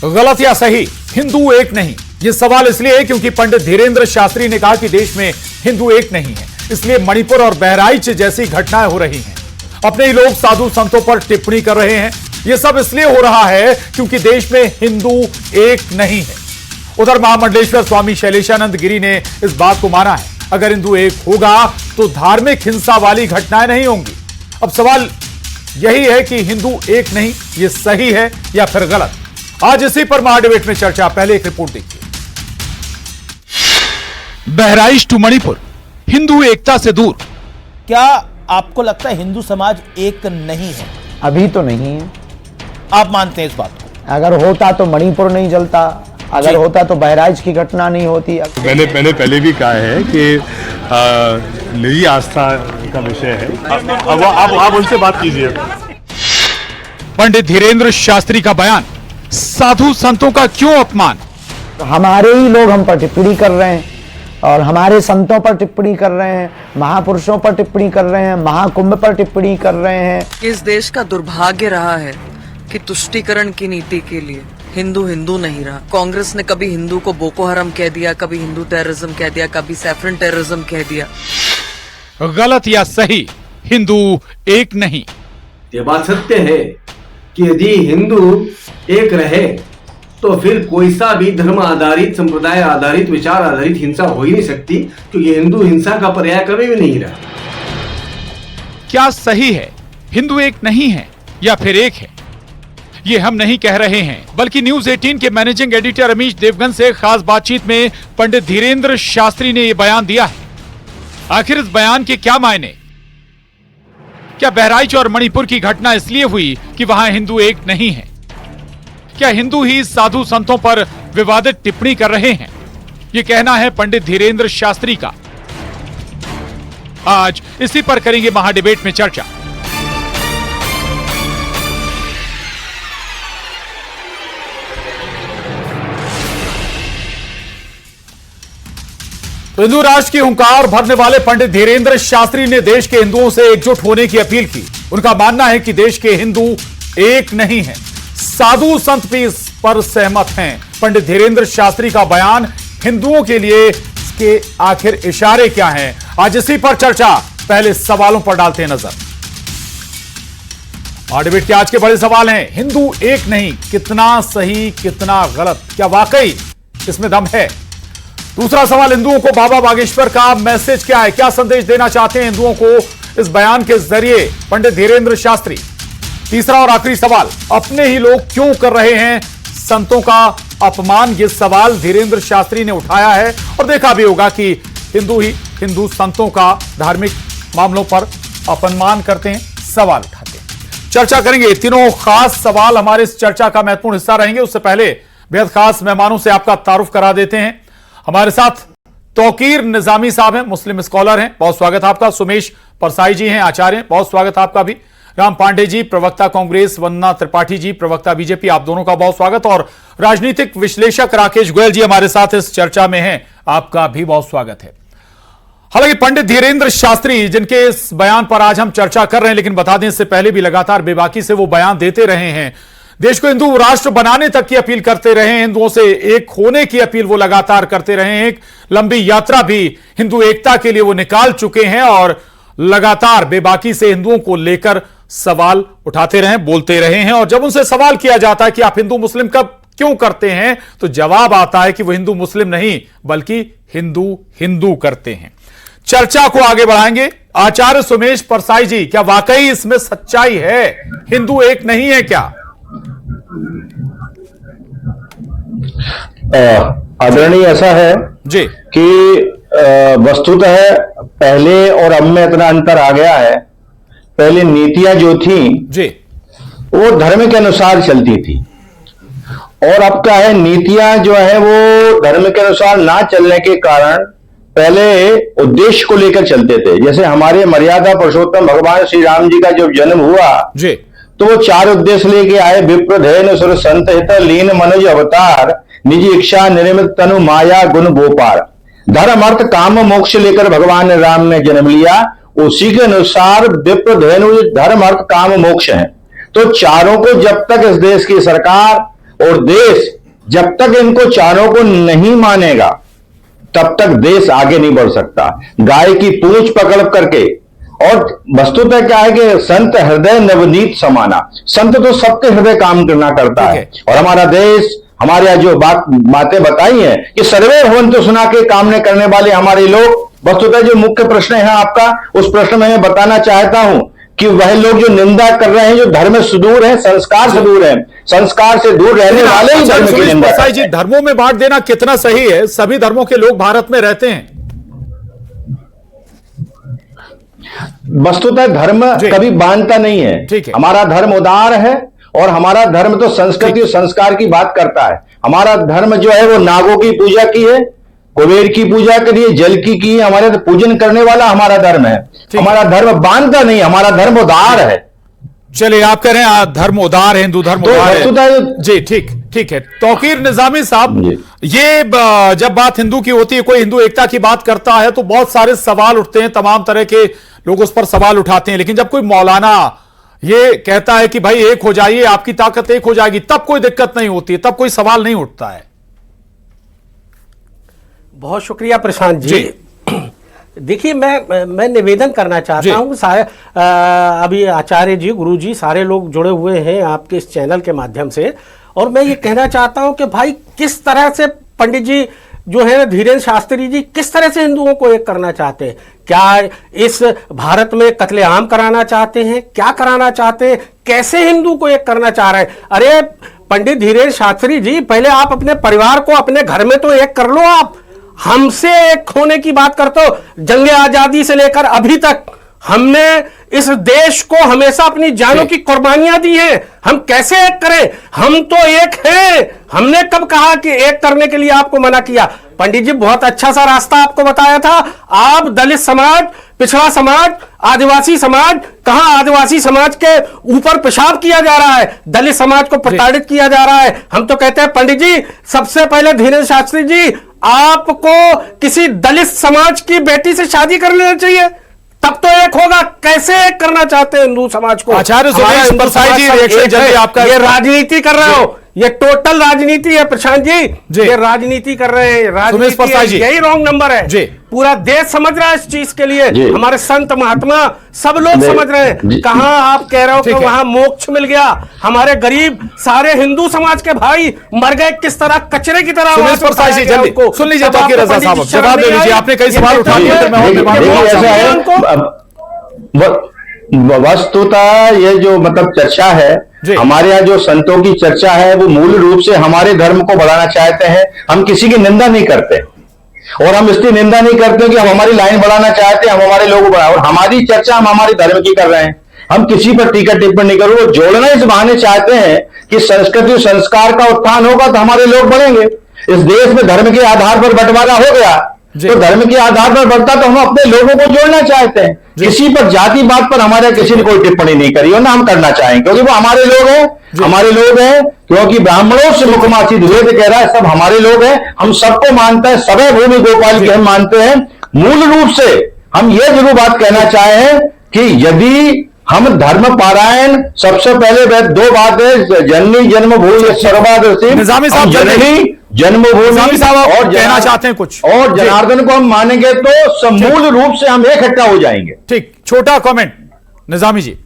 गलत या सही, हिंदू एक नहीं। यह सवाल इसलिए है क्योंकि पंडित धीरेंद्र शास्त्री ने कहा कि देश में हिंदू एक नहीं है, इसलिए मणिपुर और बहराइच जैसी घटनाएं हो रही हैं। अपने ही लोग साधु संतों पर टिप्पणी कर रहे हैं। यह सब इसलिए हो रहा है क्योंकि देश में हिंदू एक नहीं है। उधर महामंडलेश्वर स्वामी शैलेशानंद गिरी ने इस बात को माना है। अगर हिंदू एक होगा तो धार्मिक हिंसा वाली घटनाएं नहीं होंगी। अब सवाल यही है कि हिंदू एक नहीं, यह सही है या फिर गलत। आज इसी पर महाडिबेट में चर्चा। पहले एक रिपोर्ट देखिए। बहराइच टू मणिपुर, हिंदू एकता से दूर। क्या आपको लगता है हिंदू समाज एक नहीं है? अभी तो नहीं है। आप मानते हैं इस बात को? अगर होता तो मणिपुर नहीं जलता, अगर होता तो बहराइच की घटना नहीं होती। पहले भी कहा है कि निजी आस्था का विषय है। अब आप उनसे बात कीजिए। पंडित धीरेंद्र शास्त्री का बयान, साधु संतों का क्यों अपमान? हमारे ही लोग हम पर टिप्पणी कर रहे हैं और हमारे संतों पर टिप्पणी कर रहे हैं, महापुरुषों पर टिप्पणी कर रहे हैं, महाकुंभ पर टिप्पणी कर रहे हैं। इस देश का दुर्भाग्य रहा है कि तुष्टीकरण की नीति के लिए हिंदू हिंदू नहीं रहा। कांग्रेस ने कभी हिंदू को बोको हराम कह दिया, कभी हिंदू टेररिज्म कह दिया, कभी सैफरन टेररिज्म कह दिया। गलत या सही, हिंदू एक नहीं। ये बात सत्य है कि यदि हिंदू एक रहे तो फिर कोई सा भी धर्म आधारित, संप्रदाय आधारित, विचार आधारित हिंसा हो ही नहीं सकती, क्योंकि हिंदू हिंसा का पर्याय कभी भी नहीं रहा। क्या सही है, हिंदू एक नहीं है या फिर एक है? ये हम नहीं कह रहे हैं, बल्कि न्यूज 18 के मैनेजिंग एडिटर रमेश देवगन से खास बातचीत में पंडित धीरेंद्र शास्त्री ने यह बयान दिया है। आखिर इस बयान के क्या मायने? क्या बहराइच और मणिपुर की घटना इसलिए हुई कि वहां हिंदू एक नहीं है? क्या हिंदू ही साधु संतों पर विवादित टिप्पणी कर रहे हैं? यह कहना है पंडित धीरेंद्र शास्त्री का। आज इसी पर करेंगे महाडिबेट में चर्चा। तो हिंदू राष्ट्र की हुंकार भरने वाले पंडित धीरेंद्र शास्त्री ने देश के हिंदुओं से एकजुट होने की अपील की। उनका मानना है कि देश के हिंदू एक नहीं है। साधु संत भी इस पर सहमत हैं। पंडित धीरेंद्र शास्त्री का बयान हिंदुओं के लिए इसके आखिर इशारे क्या हैं? आज इसी पर चर्चा। पहले सवालों पर डालते हैं नजर। डिबेट के आज के बड़े सवाल हैं, हिंदू एक नहीं, कितना सही कितना गलत, क्या वाकई इसमें दम है? दूसरा सवाल, हिंदुओं को बाबा बागेश्वर का मैसेज क्या है? क्या संदेश देना चाहते हैं हिंदुओं को इस बयान के जरिए पंडित धीरेंद्र शास्त्री? तीसरा और आखिरी सवाल, अपने ही लोग क्यों कर रहे हैं संतों का अपमान? यह सवाल धीरेंद्र शास्त्री ने उठाया है और देखा भी होगा कि हिंदू संतों का धार्मिक मामलों पर अपमान करते हैं, सवाल उठाते हैं। चर्चा करेंगे। तीनों खास सवाल हमारे इस चर्चा का महत्वपूर्ण हिस्सा रहेंगे। उससे पहले बेहद खास मेहमानों से आपका तारुफ करा देते हैं। हमारे साथ तौकीर निजामी साहब हैं, मुस्लिम स्कॉलर हैं, बहुत स्वागत आपका। सुमेश परसाई जी हैं, आचार्य हैं, बहुत स्वागत आपका भी। राम पांडे जी, प्रवक्ता कांग्रेस, वंदना त्रिपाठी जी, प्रवक्ता बीजेपी, आप दोनों का बहुत स्वागत। और राजनीतिक विश्लेषक राकेश गोयल जी हमारे साथ इस चर्चा में हैं, आपका भी बहुत स्वागत है। हालांकि पंडित धीरेंद्र शास्त्री जिनके इस बयान पर आज हम चर्चा कर रहे हैं, लेकिन बता दें इससे पहले भी लगातार बेबाकी से वो बयान देते रहे हैं। देश को हिंदू राष्ट्र बनाने तक की अपील करते रहे हैं, हिंदुओं से एक होने की अपील वो लगातार करते रहे हैं। एक लंबी यात्रा भी हिंदू एकता के लिए वो निकाल चुके हैं और लगातार बेबाकी से हिंदुओं को लेकर सवाल उठाते रहे, बोलते रहे हैं। और जब उनसे सवाल किया जाता है कि आप हिंदू मुस्लिम कब क्यों करते हैं, तो जवाब आता है कि वो हिंदू मुस्लिम नहीं बल्कि हिंदू हिंदू करते हैं। चर्चा को आगे बढ़ाएंगे। आचार्य सुमेश परसाई जी, क्या वाकई इसमें सच्चाई है, हिंदू एक नहीं है क्या? आदरणीय, ऐसा है जी कि वस्तुतः पहले और अब में इतना अंतर आ गया है। पहले नीतियां जो थी जी वो धर्म के अनुसार चलती थी, और अब क्या है, नीतियां जो है वो धर्म के अनुसार ना चलने के कारण पहले उद्देश्य को लेकर चलते थे। जैसे हमारे मर्यादा पुरुषोत्तम भगवान श्री राम जी का जब जन्म हुआ जी तो वो 4 उद्देश्य लेके आए। विप्रधेन सुर संत हित लीन मनुज अवतार, निज इच्छा निर्मित तनु माया गुण गोपार। धर्म अर्थ काम मोक्ष लेकर भगवान राम ने जन्म लिया। उसी के अनुसार विप्रधेनु धर्म अर्थ काम मोक्ष है। तो चारों को जब तक इस देश की सरकार और देश जब तक इनको चारों को नहीं मानेगा तब तक देश आगे नहीं बढ़ सकता। गाय की पूंछ पकड़ करके, और वस्तुतः क्या है कि संत हृदय नवनीत समाना, संत तो सबके हृदय काम करना करता है। और हमारा देश, हमारे यहाँ जो बातें बताई हैं कि सर्वे भवन्तु सुना के काम नहीं करने वाले हमारे लोग, वस्तुतः जो मुख्य प्रश्न है आपका, उस प्रश्न में मैं बताना चाहता हूं कि वह लोग जो निंदा कर रहे हैं, जो धर्म से दूर है, संस्कार से दूर है, संस्कार से दूर रहने वाले ही धर्म की निंदा करते हैं। धर्मों में बांट देना कितना सही है? सभी धर्मों के लोग भारत में रहते हैं। वस्तुतः धर्म कभी बांधता नहीं है। हमारा धर्म उदार है और हमारा धर्म तो संस्कृति और संस्कार की बात करता है। हमारा धर्म जो है वो नागों की पूजा की है, कुबेर की पूजा के लिए, जल की है। हमारे तो पूजन करने वाला हमारा धर्म है। हमारा धर्म बांधता नहीं, हमारा धर्म उदार है। चलिए, आप कह रहे हैं धर्म उदार है, हिंदू धर्म उदार है। जी ठीक है। तौकीर निजामी साहब, ये जब बात हिंदू की होती है, कोई हिंदू एकता की बात करता है तो बहुत सारे सवाल उठते हैं, तमाम तरह के लोग उस पर सवाल उठाते हैं। लेकिन जब कोई मौलाना ये कहता है कि भाई एक हो जाइए, आपकी ताकत एक हो जाएगी, तब कोई दिक्कत नहीं होती, तब कोई सवाल नहीं उठता है। बहुत शुक्रिया प्रशांत जी। देखिए, मैं निवेदन करना चाहता हूं, अभी आचार्य जी, गुरु जी, सारे लोग जुड़े हुए हैं आपके इस चैनल के माध्यम से, और मैं ये कहना चाहता हूं कि भाई किस तरह से पंडित जी जो है धीरेन्द्र शास्त्री जी किस तरह से हिंदुओं को एक करना चाहते हैं? क्या इस भारत में कत्लेआम कराना चाहते हैं? क्या कराना चाहते हैं? कैसे हिंदू को एक करना चाह रहे हैं? अरे पंडित धीरेन्द्र शास्त्री जी, पहले आप अपने परिवार को, अपने घर में तो एक कर लो। आप हमसे एक होने की बात करते हो। जंगे आजादी से लेकर अभी तक हमने इस देश को हमेशा अपनी जानों की कुर्बानियां दी हैं। हम कैसे एक करें? हम तो एक हैं। हमने कब कहा कि एक करने के लिए आपको मना किया? पंडित जी, बहुत अच्छा सा रास्ता आपको बताया था। आप दलित समाज, पिछड़ा समाज, आदिवासी समाज, कहां आदिवासी समाज के ऊपर पेशाब किया जा रहा है, दलित समाज को प्रताड़ित किया जा रहा है। हम तो कहते हैं पंडित जी, सबसे पहले धीरेन्द्र शास्त्री जी, आपको किसी दलित समाज की बेटी से शादी कर लेना चाहिए, तब तो एक होगा। कैसे एक करना चाहते हैं हिंदू समाज को? आचार्य सुरेश परसाई जी, रिएक्शन जल्दी आपका। ये राजनीति कर रहे हो, ये टोटल राजनीति है प्रशांत जी। ये राजनीति कर रहे हैं, राजनीति, यही रॉन्ग नंबर है। पूरा देश समझ रहा है इस चीज के लिए, हमारे संत महात्मा सब लोग समझ रहे हैं। कहां आप कह रहे हो कि वहां मोक्ष मिल गया? हमारे गरीब सारे हिंदू समाज के भाई मर गए, किस तरह कचरे की तरह। सुरेश परसाई जी, जल्दी सुन लीजिए, तौकीर रजा साहब जवाब दे लीजिए। आपने कई सवाल उठा लिए। वस्तुतः ये जो मतलब चर्चा है, हमारे यहाँ जो संतों की चर्चा है, वो मूल रूप से हमारे धर्म को बढ़ाना चाहते हैं। हम किसी की निंदा नहीं करते, और हम इसलिए निंदा नहीं करते कि हम हमारी लाइन बढ़ाना चाहते हैं, हम हमारे लोगों को बढ़ा, और हमारी चर्चा हम हमारे धर्म की कर रहे हैं। हम किसी पर टीका टिप्पणी नहीं करो, जोड़ना इस बहाने चाहते हैं कि संस्कृति संस्कार का उत्थान होगा तो हमारे लोग बढ़ेंगे। इस देश में धर्म के आधार पर बंटवारा हो गया, तो धर्म के आधार पर बढ़ता तो हम अपने लोगों को जोड़ना चाहते हैं। किसी पर जाति बात पर हमारे किसी ने कोई टिप्पणी नहीं करी, और ना हम करना चाहेंगे, क्योंकि वो हमारे लोग हैं, हमारे लोग हैं। क्योंकि ब्राह्मणों से मुखमासी वेद कह रहा है, सब हमारे लोग हैं। हम सबको मानते हैं, सवै भूमि गोपाल की हम मानते हैं। मूल रूप से हम ये जरूर बात कहना चाहें कि यदि हम धर्म पारायण, सबसे पहले दो बातें, जननी जन्मभूमि सर्वदर्शी, निजामी साहब जननी जन्मभूमि और कहना चाहते हैं कुछ, और जनार्दन को हम मानेंगे तो मूल रूप से हम इकट्ठा हो जाएंगे। ठीक, छोटा कमेंट निजामी जी।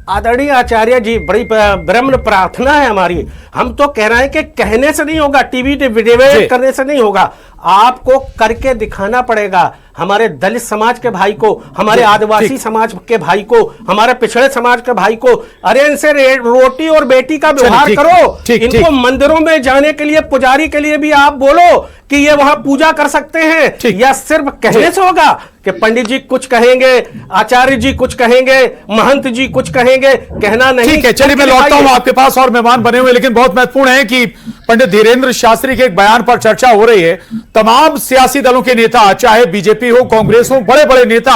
आदरणीय आचार्य जी, बड़ी विनम्र प्रार्थना है हमारी। हम तो कह रहे हैं कि कहने से नहीं होगा, टीवी डिबेट करने से नहीं होगा, आपको करके दिखाना पड़ेगा। हमारे दलित समाज के भाई को, हमारे आदिवासी समाज के भाई को, हमारे पिछड़े समाज के भाई को, अरे इनसे रोटी और बेटी का व्यवहार करो। इनको मंदिरों में जाने के लिए, पुजारी के लिए भी आप बोलो कि ये वहां पूजा कर सकते हैं। या सिर्फ कहने से होगा कि पंडित जी कुछ कहेंगे, आचार्य जी कुछ कहेंगे, महंत जी कुछ कहेंगे, कहना नहीं। ठीक है, चलिए मैं लौटता हूं, आपके पास और मेहमान बने हुए, लेकिन बहुत महत्वपूर्ण है कि पंडित धीरेन्द्र शास्त्री के एक बयान पर चर्चा हो रही है। तमाम सियासी दलों के नेता, चाहे बीजेपी हो, कांग्रेस हो, बड़े बड़े नेता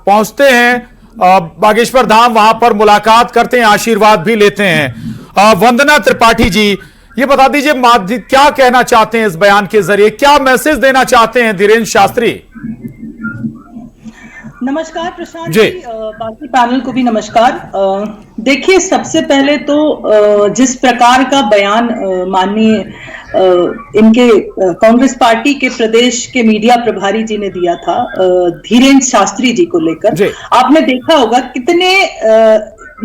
पहुंचते हैं बागेश्वर धाम, वहां पर मुलाकात करते हैं, आशीर्वाद भी लेते हैं। वंदना त्रिपाठी जी, ये बता दीजिए क्या कहना चाहते हैं इस बयान के जरिए, क्या मैसेज देना चाहते हैं धीरेन्द्र शास्त्री? नमस्कार प्रशांत जी। जी, बाकी पैनल को भी नमस्कार। देखिए, सबसे पहले तो जिस प्रकार का बयान माननीय इनके कांग्रेस पार्टी के प्रदेश के मीडिया प्रभारी जी ने दिया था धीरेन्द्र शास्त्री जी को लेकर, आपने देखा होगा कितने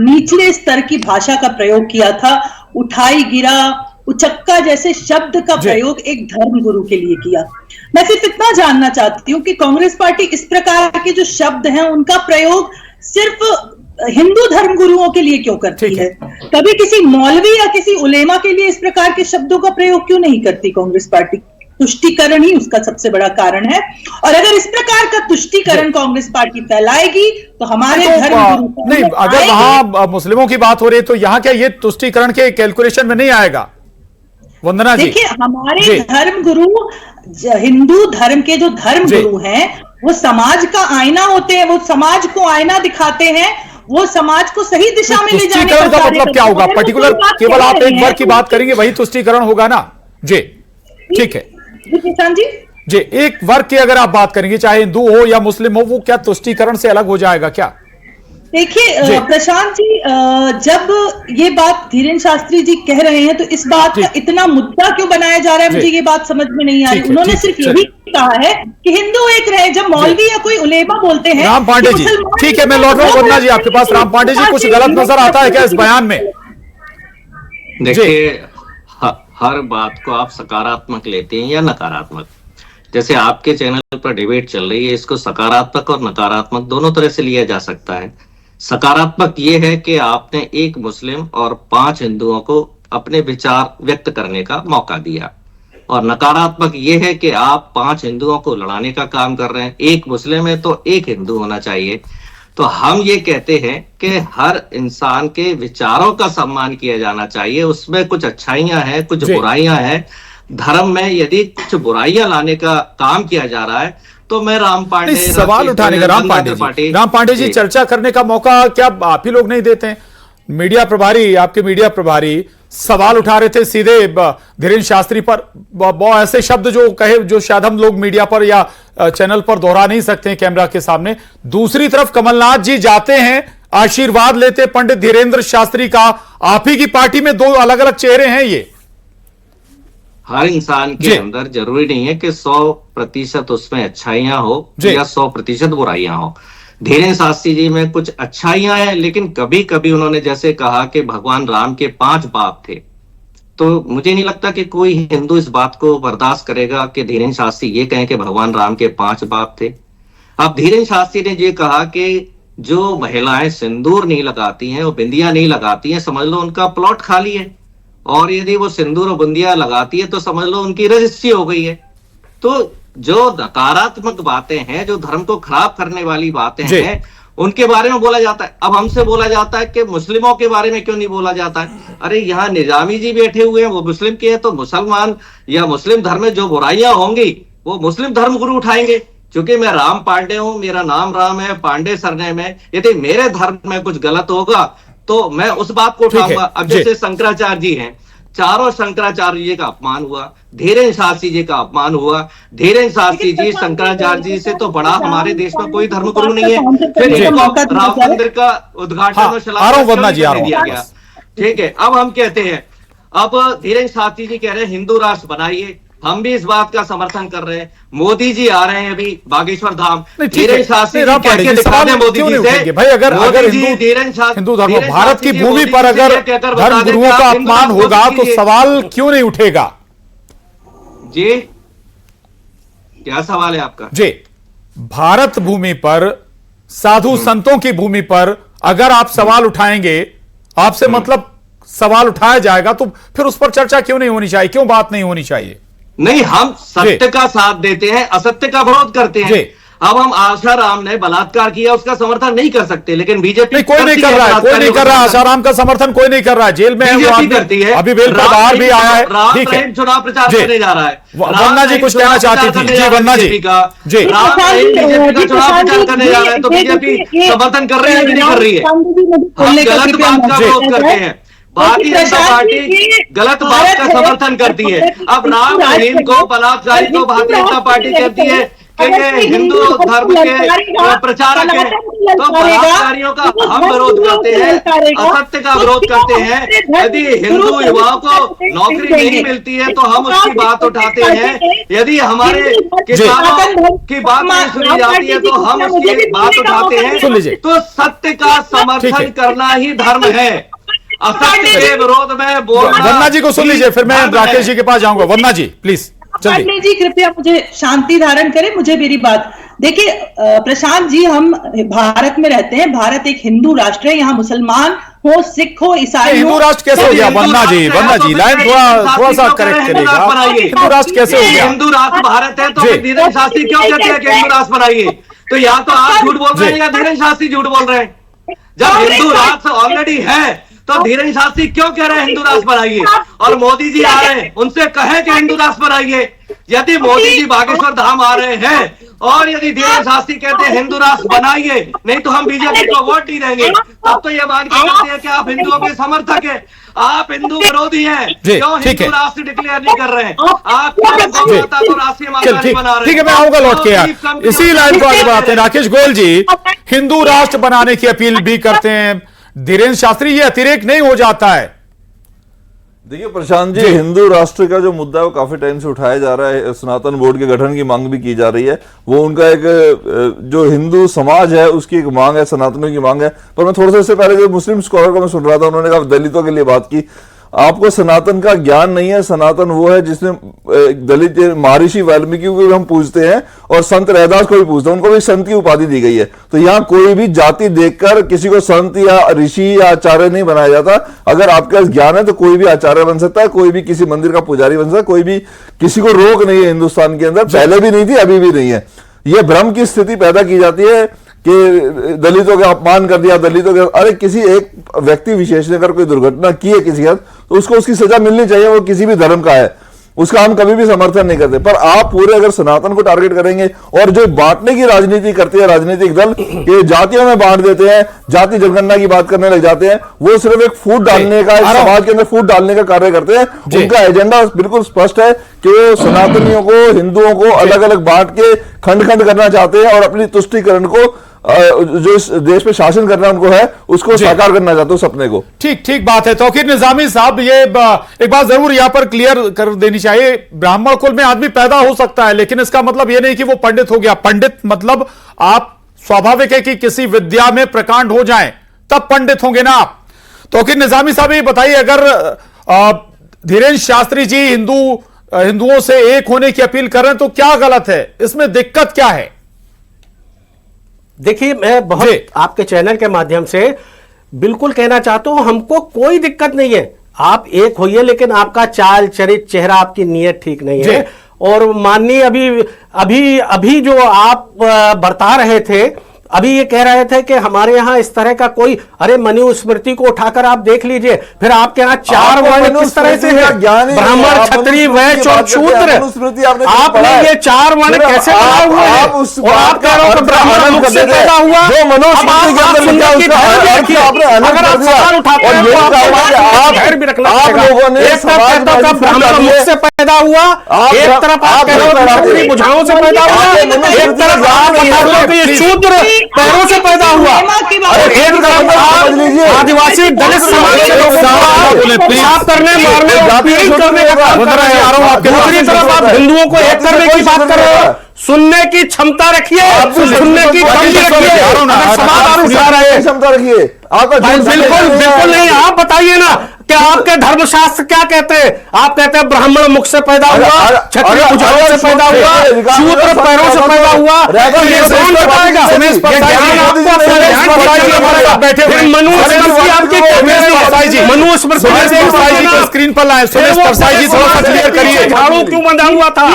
निचले स्तर की भाषा का प्रयोग किया था। उठाई गिरा, उचक्का जैसे शब्द का प्रयोग एक धर्मगुरु के लिए किया। मैं सिर्फ इतना जानना चाहती हूँ कि कांग्रेस पार्टी इस प्रकार के जो शब्द हैं उनका प्रयोग सिर्फ हिंदू धर्मगुरुओं के लिए क्यों करती है? कभी किसी मौलवी या किसी उलेमा के लिए इस प्रकार के शब्दों का प्रयोग क्यों नहीं करती कांग्रेस पार्टी? तुष्टीकरण ही उसका सबसे बड़ा कारण है। और अगर इस प्रकार का तुष्टीकरण कांग्रेस पार्टी फैलाएगी तो हमारे धर्मगुरु नहीं, अगर वहां मुस्लिमों की बात हो रही है तो यहाँ क्या ये तुष्टीकरण के कैलकुलेशन में नहीं आएगा? वंदना जी, देखिए, हमारे धर्मगुरु, हिंदू धर्म के जो धर्मगुरु हैं वो समाज का आईना होते हैं, वो समाज को आईना दिखाते हैं, वो समाज को सही दिशा में ले जाने का मतलब क्या होगा? पर्टिकुलर केवल आप एक वर्ग की बात करेंगे वही तुष्टीकरण होगा ना? जी ठीक है किसान जी। जी, एक वर्ग की अगर आप बात करेंगे, चाहे हिंदू हो या मुस्लिम हो, वो क्या तुष्टीकरण से अलग हो जाएगा क्या? देखिए प्रशांत जी, जब ये बात धीरेन्द्र शास्त्री जी कह रहे हैं तो इस बात का इतना मुद्दा क्यों बनाया जा रहा है, मुझे ये बात समझ में नहीं आ रही। उन्होंने सिर्फ यही कहा है कि हिंदू एक रहे। जब मौलवी या कोई उलेमा बोलते हैं, राम पांडे जी, ठीक है, मैं लौट रहा हूं वंदना जी आपके पास। राम पांडे जी, कुछ गलत नजर आता है क्या इस बयान में? देखिए, हर बात को आप सकारात्मक लेते हैं या नकारात्मक? जैसे आपके चैनल पर डिबेट चल रही है, इसको सकारात्मक और नकारात्मक दोनों तरह से लिया जा सकता है। सकारात्मक ये है कि आपने एक मुस्लिम और 5 हिंदुओं को अपने विचार व्यक्त करने का मौका दिया, और नकारात्मक ये है कि आप 5 हिंदुओं को लड़ाने का काम कर रहे हैं। एक मुस्लिम है तो एक हिंदू होना चाहिए। तो हम ये कहते हैं कि हर इंसान के विचारों का सम्मान किया जाना चाहिए। उसमें कुछ अच्छाइयां हैं, कुछ बुराइयां हैं। धर्म में यदि कुछ बुराइयां लाने का काम किया जा रहा है तो मैं राम पांडे सवाल उठाने का, राम पांडे जी चर्चा करने का मौका क्या आप ही लोग नहीं देते हैं? मीडिया प्रभारी, आपके मीडिया प्रभारी सवाल उठा रहे थे सीधे धीरेन्द्र शास्त्री पर, ऐसे शब्द जो कहे जो शायद हम लोग मीडिया पर या चैनल पर दोहरा नहीं सकते हैं कैमरा के सामने। दूसरी तरफ कमलनाथ जी जाते हैं, आशीर्वाद लेते पंडित धीरेन्द्र शास्त्री का। आप ही की पार्टी में 2 अलग अलग चेहरे हैं। ये हर इंसान के अंदर जरूरी नहीं है कि 100% उसमें अच्छाइयां हो या 100% बुराइयां हो। धीरेन्द्र शास्त्री जी में कुछ अच्छाइयां हैं, लेकिन कभी कभी उन्होंने जैसे कहा कि भगवान राम के 5 बाप थे, तो मुझे नहीं लगता कि कोई हिंदू इस बात को बर्दाश्त करेगा कि धीरेन्द्र शास्त्री ये कहें कि भगवान राम के 5 बाप थे। अब धीरेन्द्र शास्त्री ने ये कहा कि जो महिलाएं सिंदूर नहीं लगाती हैं, वो बिंदिया नहीं लगाती हैं, समझ लो उनका प्लॉट खाली है। और यदि वो सिंदूर और बिंदिया लगाती है तो समझ लो उनकी रजिस्ट्री हो गई है। तो जो नकारात्मक बातें हैं, जो धर्म को खराब करने वाली बातें हैं, उनके बारे में बोला जाता है। अब हमसे बोला जाता है कि मुस्लिमों के बारे में क्यों नहीं बोला जाता है? अरे यहाँ निजामी जी बैठे हुए हैं, वो मुस्लिम के हैं, तो मुसलमान या मुस्लिम धर्म में जो बुराइयां होंगी वो मुस्लिम धर्म गुरु उठाएंगे। क्योंकि मैं राम पांडे हूं, मेरा नाम राम है, पांडे सरनेम है, यदि मेरे धर्म में कुछ गलत होगा तो मैं उस बात को उठाऊंगा। अब जैसे शंकराचार्य जी हैं, चारों शंकराचार्य जी का अपमान हुआ, धीरेन्द्र शास्त्री जी का अपमान हुआ। धीरेन्द्र शास्त्री जी शंकराचार्य जी से तो बड़ा हमारे देश में कोई धर्मगुरु नहीं है। फिर इनको राम मंदिर का उद्घाटन और शिलान्यास दिया गया। ठीक है, अब हम कहते हैं, अब धीरेन्द्र शास्त्री जी कह रहे हैं हिंदू राष्ट्र बनाइए, हम भी इस बात का समर्थन कर रहे हैं। मोदी जी आ रहे हैं अभी बागेश्वर धाम, धीरेन्द्र शास्त्री जी कहके दिखा दें मोदी जी से भाई, अगर हिंदू धर्म भारत की भूमि पर अगर धर्म गुरुओं का अपमान होगा तो सवाल क्यों नहीं उठेगा? जी क्या सवाल है आपका? जी, भारत भूमि पर, साधु संतों की भूमि पर अगर आप सवाल उठाएंगे, आपसे मतलब सवाल उठाया जाएगा, तो फिर उस पर चर्चा क्यों नहीं होनी चाहिए? क्यों बात नहीं होनी चाहिए? नहीं, हम सत्य का साथ देते हैं, असत्य का विरोध करते हैं। अब हम आशाराम ने बलात्कार किया, उसका समर्थन नहीं कर सकते, लेकिन बीजेपी कोई नहीं कर रहा है, कोई नहीं कर रहा है। आशाराम का समर्थन कोई नहीं कर रहा है, जेल में है वो, करती है। अभी बेल पर बाहर भी आया है। ठीक है, चुनाव प्रचार करने जा रहा है। वंदना जी कुछ कहना चाहती थी। जी वंदना जी, जी राम बीजेपी का चुनाव प्रचार करने जा रहा है, तो बीजेपी समर्थन कर रही है कि नहीं कर रही है? हम गलत बात का विरोध करते हैं, भारतीय जनता पार्टी गलत बात का समर्थन करती है। अब राम रहीम को, बलात्कारी को भारतीय जनता पार्टी कहती है कि ये हिंदू धर्म के प्रचारक हैं, तो बलात्कारियों का हम विरोध करते हैं, असत्य का विरोध करते हैं। यदि हिंदू युवाओं को नौकरी नहीं मिलती है तो हम उसकी बात उठाते हैं। यदि हमारे किसानों की बात नहीं सुनी जाती है तो हम उसकी बात उठाते हैं। तो सत्य का समर्थन करना ही धर्म है, असत्य के विरोध में बोलना। वंदना जी को सुन लीजिए, फिर मैं राकेश जी के पास जाऊंगा। वंदना जी प्लीज। पांडे जी कृपया मुझे शांति धारण करें, मुझे मेरी बात देखिए। प्रशांत जी, हम भारत में रहते हैं, भारत एक हिंदू राष्ट्र है, यहाँ मुसलमान हो, सिख हो, ईसाई हो। हिंदू राष्ट्र कैसे हो गया? वंदना जी लाइन थोड़ा सा करेक्ट करेगा। हिंदू राष्ट्र कैसे हो गया? हिंदू राष्ट्र भारत है तो धीरेन्द्र शास्त्री क्यों कहते हैं कि हिंदू राष्ट्र बनाइए? तो या तो आप झूठ बोल रहे हैं या धीरेन्द्र शास्त्री झूठ बोल रहे हैं। जब हिंदू राष्ट्र ऑलरेडी है तो धीरेन्द्र शास्त्री क्यों कह रहे हैं हिंदू राष्ट्र बनाइए? और मोदी जी आ रहे हैं, उनसे कहें कि हिंदू राष्ट्र बनाइए। यदि मोदी जी बागेश्वर धाम आ रहे हैं और यदि धीरेन्द्र शास्त्री कहते हैं हिंदू राष्ट्र बनाइए, नहीं तो हम बीजेपी को वोट नहीं देंगे, तब तो ये मान के कहते हैं कि आप हिंदुओं के समर्थक हैं, आप हिंदू विरोधी हैं। क्यों हिंदू राष्ट्र डिक्लेयर नहीं कर रहे हैं? आप गौ माता को राष्ट्रीय माता नहीं बना रहे हैं? ठीक है, मैं आऊंगा लौट के यार, इसी लाइन को आगे बढ़ाते हैं। राकेश गोयल जी हिंदू राष्ट्र बनाने की अपील भी करते हैं धीरेन्द्र शास्त्री, ये अतिरेक नहीं हो जाता है? देखिए प्रशांत जी, हिंदू राष्ट्र का जो मुद्दा है वो काफी टाइम से उठाया जा रहा है। सनातन बोर्ड के गठन की मांग भी की जा रही है। वो उनका एक जो हिंदू समाज है उसकी एक मांग है, सनातनों की मांग है। पर मैं थोड़ा सा इससे पहले जो मुस्लिम स्कॉलर को मैं सुन रहा था, उन्होंने कहा दलितों के लिए बात की। आपको सनातन का ज्ञान नहीं है। सनातन वो है जिसने दलित महर्षि वाल्मीकि को भी हम पूजते हैं और संत रैदास को भी पूजते हैं, उनको भी संत की उपाधि दी गई है। तो यहाँ कोई भी जाति देखकर किसी को संत या ऋषि या आचार्य नहीं बनाया जाता। अगर आपके पास ज्ञान है तो कोई भी आचार्य बन सकता है, कोई भी किसी मंदिर का पुजारी बन सकता है, कोई भी किसी को रोक नहीं है हिंदुस्तान के अंदर, पहले भी नहीं थी अभी भी नहीं है। यह भ्रम की स्थिति पैदा की जाती है कि दलितों का अपमान कर दिया, दलितों के, अरे किसी एक व्यक्ति विशेष ने अगर कोई दुर्घटना की है किसी के साथ तो उसको उसकी सजा मिलनी चाहिए, वो किसी भी धर्म का है, उसका हम कभी भी समर्थन नहीं करते। पर आप पूरे अगर सनातन को टारगेट करेंगे और जो बांटने की राजनीति करते हैं राजनीतिक दल, ये जातियों में बांट देते हैं, जाति जनगणना की बात करने लग जाते हैं, वो सिर्फ एक फूट डालने का, समाज के अंदर फूट डालने का कार्य करते हैं। उनका एजेंडा बिल्कुल स्पष्ट है कि वो सनातनियों को, हिंदुओं को अलग अलग बांट के खंड खंड करना चाहते हैं और अपनी तुष्टीकरण को, जो इस देश पे शासन करना उनको है, उसको साकार करना चाहते हो सपने को। ठीक बात है। तौकीर निजामी साहब, ये एक बात जरूर यहां पर क्लियर कर देनी चाहिए। ब्राह्मण कुल में आदमी पैदा हो सकता है, लेकिन इसका मतलब यह नहीं कि वो पंडित हो गया। पंडित मतलब आप, स्वाभाविक है कि किसी विद्या में प्रकांड हो जाएं तब पंडित होंगे ना आप। तौकीर निजामी साहब ये बताइए, अगर धीरेन्द्र शास्त्री जी हिंदुओं से एक होने की अपील कर रहे हैं तो क्या गलत है, इसमें दिक्कत क्या है? देखिए, मैं बहुत आपके चैनल के माध्यम से बिल्कुल कहना चाहता हूं, हमको कोई दिक्कत नहीं है, आप एक होइए, लेकिन आपका चाल चरित्र चेहरा, आपकी नीयत ठीक नहीं है। और माननीय अभी जो आप बरता रहे थे, अभी ये कह रहे थे कि हमारे यहाँ इस तरह का कोई, अरे मनुस्मृति को उठाकर आप देख लीजिए, फिर आपके यहाँ 4 वर्ण किस तरह से है, ब्राह्मण क्षत्रिय वैश्य और शूद्र, आपने ये 4 वर्ण कैसे बना हुआ है? और आप कह रहे हो ब्राह्मण मुख से पैदा हुआ, अगर आप सवाल उठाते हैं तो आप धैर्य भी रखना पड़ेगा। एक तरफ कहता था ब्राह्मण मुख से पैदा हुआ, एक तरफ आप कह रहे हो क्षत्रिय भुजाओं से पैदा हुआ, एक तरफ आप बता रहे हो कि ये शूद्र पैरों से पैदा हुआ, और एक तरफ आदिवासी दलित समाज के लोग पेशाब करने, मारने और पीड़ित करने का काम कर रहे हैं। दूसरी तरफ आप हिंदुओं को एक करने की बात कर रहे हो। सुनने की क्षमता रखिए, सुनने की क्षमता रखिए। बिल्कुल नहीं। आप बताइए ना कि आपके धर्मशास्त्र क्या कहते हैं? आप कहते हैं ब्राह्मण मुख से पैदा हुआ, क्षत्रिय भुजाओं से पैदा हुआ, शूद्र पैरों से पैदा हुआ, ये कौन बताएगा? स्क्रीन पर लाए झाड़ू क्यों बंधा हुआ था?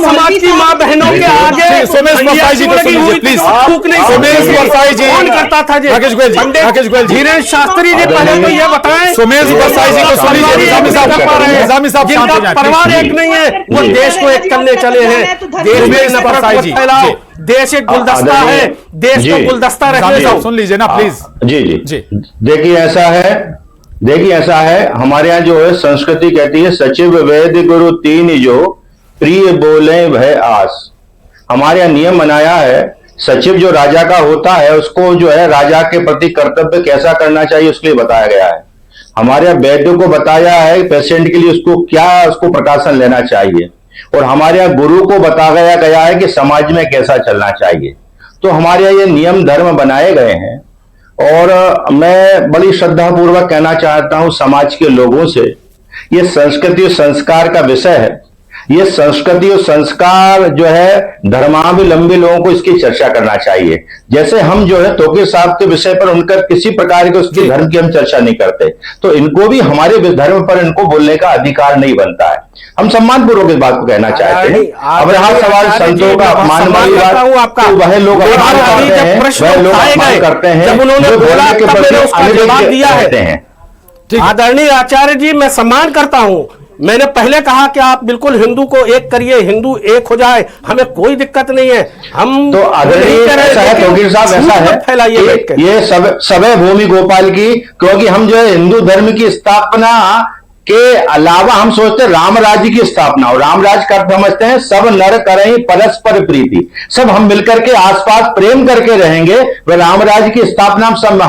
समाज की माँ बहनों के आगे कौन करता था? धीरेन्द्र शास्त्री जी पहले तो ये बताएं, परिवार एक नहीं है, वो देश को एक करने चले हैं। देश में नफरत मत फैलाओ, देश एक गुलदस्ता है, देश को गुलदस्ता रखने दो। सुन लीजिए ना प्लीज। जी। देखिए ऐसा है, हमारे यहाँ जो है संस्कृति कहती है, सचिव वेद गुरु तीन जो प्रिय बोले भय आस। हमारे यहाँ नियम बनाया है, सचिव जो राजा का होता है उसको जो है राजा के प्रति कर्तव्य कैसा करना चाहिए उसके लिए बताया गया है। हमारे यहाँ वैद्य को बताया है पेशेंट के लिए उसको प्रकाशन लेना चाहिए, और हमारे यहाँ गुरु को बताया गया है कि समाज में कैसा चलना चाहिए। तो हमारे यहाँ ये नियम धर्म बनाए गए हैं, और मैं बड़ी श्रद्धापूर्वक कहना चाहता हूं समाज के लोगों से, ये संस्कृति और संस्कार का विषय है। ये संस्कृति और संस्कार जो है धर्मावलंबी लोगों को इसकी चर्चा करना चाहिए। जैसे हम जो है तोकीर साहब के विषय पर उनका किसी प्रकार के उसके धर्म की हम चर्चा नहीं करते, तो इनको भी हमारे धर्म पर इनको बोलने का अधिकार नहीं बनता है। हम सम्मानपूर्वक इस बात को कहना चाहते हैं। अब रहा सवाल संतों का अपमान वाली बात, तो वह लोग अपमान करते हैं, वह लोग अपमान करते हैं जब उन्होंने बोला तब मैंने उसका जवाब दिया है। आदरणीय आचार्य जी, मैं सम्मान करता हूं। मैंने पहले कहा कि आप बिल्कुल हिंदू को एक करिए, हिंदू एक हो जाए, हमें कोई दिक्कत नहीं है। हम तो ऐसा है तोकीर साहब, ऐसा है फैलाइए ये सब है भूमि गोपाल की, क्योंकि हम जो है हिंदू धर्म की स्थापना के अलावा हम सोचते हैं राम राज्य की स्थापना हो। राम राज्य का समझते हैं सब नर करें परस्पर प्रीति, सब हम मिलकर के आसपास प्रेम करके रहेंगे, वह राम राज्य की स्थापना हम सब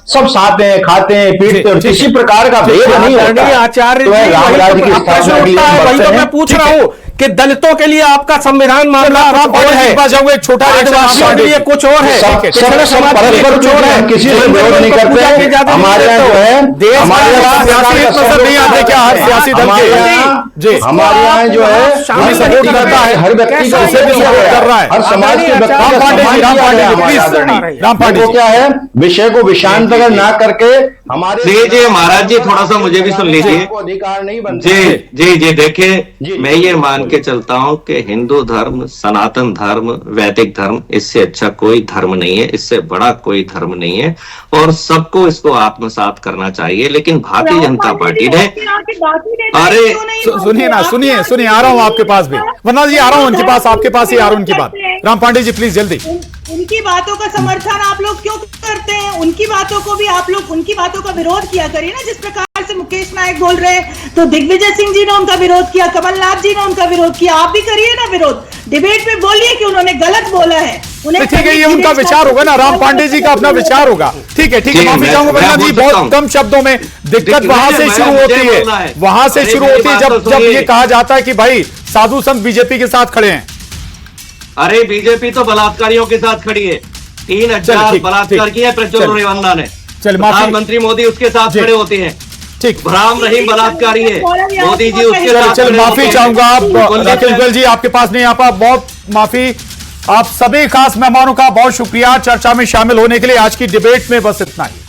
सब साथ हैं, खाते हैं, पीटते हैं, किसी प्रकार का भेद नहीं होता। आचार्य तो राम राज्य की स्थापना वही तो मैं पूछ रहा हूँ कि दलितों के लिए आपका संविधान मामला और है, एक छोटा आदिवासियों के लिए कुछ और है, परस्पर कुछ और है, किसी से विरोध नहीं करते। हमारे यहाँ जो है हमारे क्या हर सियासी दल के हमारे यहाँ जो है सपोर्ट करता है, हर व्यक्ति का कर रहा है, हर समाज के व्यक्ति को क्या है विषय को विषांतर ना करके हमारे जी महाराज जी थोड़ा सा मुझे भी सुन लीजिए। अधिकार नहीं बनता। जी देखिए, मैं ये मान के चलता हूं कि हिंदू धर्म, सनातन धर्म, वैदिक धर्म, इससे अच्छा कोई धर्म नहीं है, इससे बड़ा कोई धर्म नहीं है, और सबको इसको आत्मसात करना चाहिए। लेकिन भारतीय जनता पार्टी ने अरे सुनिए आ रहा हूं आपके पास भी, वरना जी आ रहा हूं उनके पास, आपके पास ही आ रहा हूं उनकी बात। राम पांडे जी प्लीज जल्दी। उनकी बातों का समर्थन आप लोग क्यों करते हैं? उनकी बातों को भी आप लोग उनकी बातों का विरोध किया करिए ना। जिस प्रकार से मुकेश नायक बोल रहे हैं तो दिग्विजय सिंह जी ने उनका विरोध किया, कमलनाथ जी ने उनका विरोध किया, आप भी करिए ना विरोध। डिबेट में बोलिए कि उन्होंने गलत बोला है। ठीक है, ये उनका विचार होगा ना, राम पांडे जी का अपना विचार होगा। ठीक है माफी चाहूंगा वरना जी बहुत कम शब्दों में दिक्कत वहां से शुरू होती है, वहां से शुरू होती है जब ये कहा जाता है कि भाई साधु संत बीजेपी के साथ खड़े हैं। अरे बीजेपी तो बलात्कारियों के साथ खड़ी है, 3000 बलात्कार किए प्रज्वल रेवन्ना ने, प्रधानमंत्री मोदी उसके साथ खड़े होते हैं। ठीक, राम रहीम बलात्कारी है, मोदी जी उसके साथ। चल माफी चाहूंगा आप राकेश गोयल जी, आपके पास नहीं आ पा, बहुत माफी। आप सभी खास मेहमानों का बहुत शुक्रिया चर्चा में शामिल होने के लिए। आज की डिबेट में बस इतना ही।